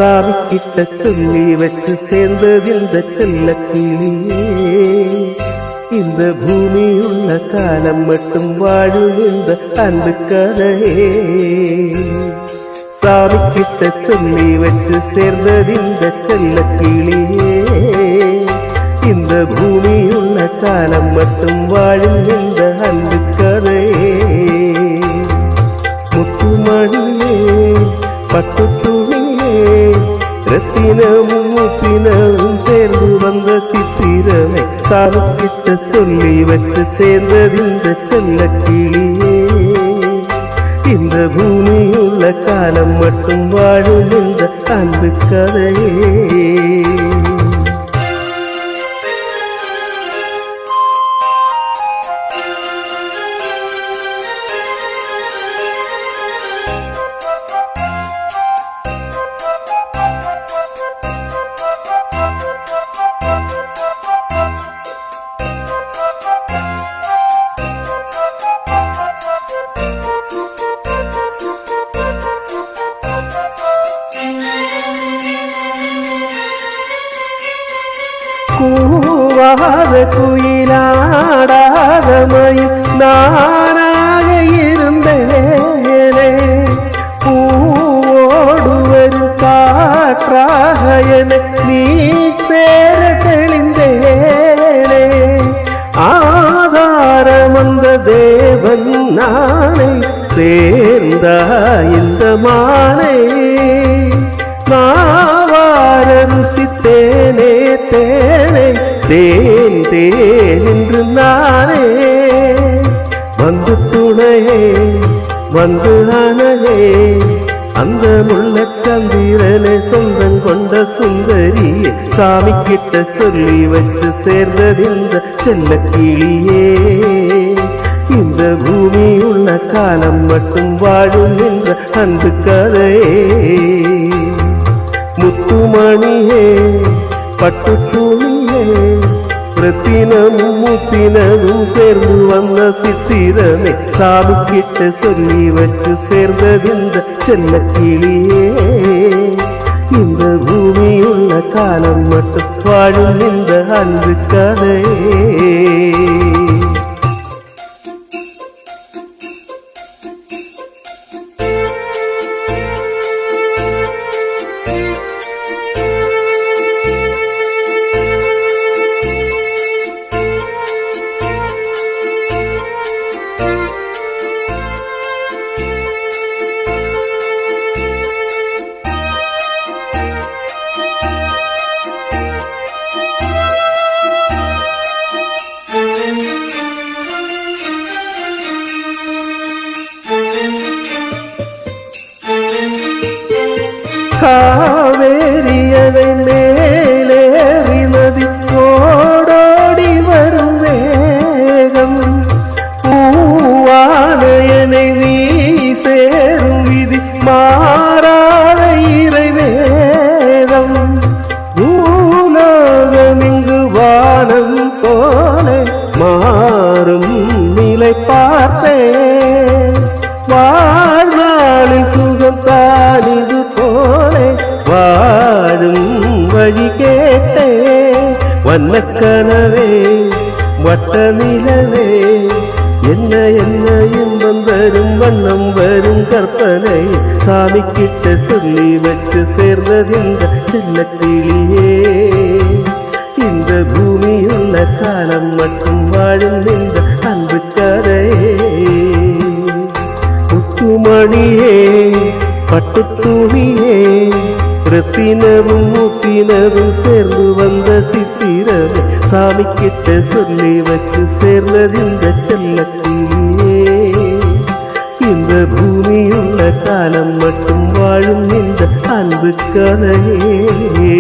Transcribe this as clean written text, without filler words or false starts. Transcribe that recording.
சாமி கிட்ட சொல்லி வச்சு சேர்ந்தது இந்த செல்ல கிளியே. இந்த பூமியுள்ள காலம் மட்டும் வாழும் இந்த அன்பு கதையே. சாமி கிட்ட சொல்லி வச்சு சேர்ந்தது இந்த செல்ல கிளியே. இந்த பூமியுள்ள காலம் மட்டும் வாழும் இந்த அன்பு கதையே. முத்துமணியே பட்டு துணியே ரத்தினமும் முத்தினமும் சேர்ந்து வந்த சித்திரமே. சாமி கிட்ட சொல்லி வச்சு சேர்ந்தது இந்த செல்ல கிளியே. இந்த பூமியுள்ள காலம் மட்டும் வாழும் இந்த அன்பு கதையே. கூவாத குயிலாடாத மயில் நானாக இருந்தேனே. பூவோடு வரும் காற்றாக என நீ சேர தெளிந்தேனே. ஆதாரம் அந்த தேவன் நானே சேர்ந்தா இந்த மாலை. நாவார ருசித்தேனே தேனே தேன் தேன் என்று நானே. வந்து துணையே வந்து அணையே அந்த முள்ளச்சந்திரனை சொந்தம் கொண்ட சுந்தரியே. சாமி கிட்ட சொல்லி வச்சு சேர்ந்தது இந்த செல்ல கிளியே. இந்த பூமியுள்ள காலம் மட்டும் வாழும் என்ற அன்பு கதையே. முத்துமணியே பட்டு துணியே ரத்தினமும் முத்தினமும் சேர்ந்து வந்த சித்திரமே. சாமி கிட்ட சொல்லி வச்சு சேர்ந்தது இந்த செல்ல கிளியே. இந்த பூமியுள்ள காலம் மட்டும் வாழும் இந்த அன்பு கதையே. காவேரியனை மேலேறி நதி ஓடோடி வரும் வேகம். பூவானையனை நீ சேரும் விதி மாறாத இறைவேதம். பூலோகம் இங்கு வானம் போல மாறும் நிலை பார்த்தேன். வாழ்நாளில் சுகம் தானிது போலே வாழும் வழி கேட்டே. வண்ணக்கனவே வட்ட நிலவே என்ன என்ன இன்பம் வரும் வண்ணம் வரும் கற்பனை. சாமி கிட்ட சொல்லி வச்சு சேர்ந்தது இந்த செல்ல கிளியே. இந்த பூமியுள்ள காலம் மட்டும் வாழும் இந்த அன்பு கதையே. முத்துமணியே பட்டு துணியே ரத்தினமும் முத்தினமும் சேர்ந்து வந்த சித்திரமே. சாமி கிட்ட சொல்லி வச்சு சேர்ந்தது இந்த செல்ல கிளியே. இந்த பூமியுள்ள காலம் மட்டும் வாழும் இந்த அன்பு கதையே.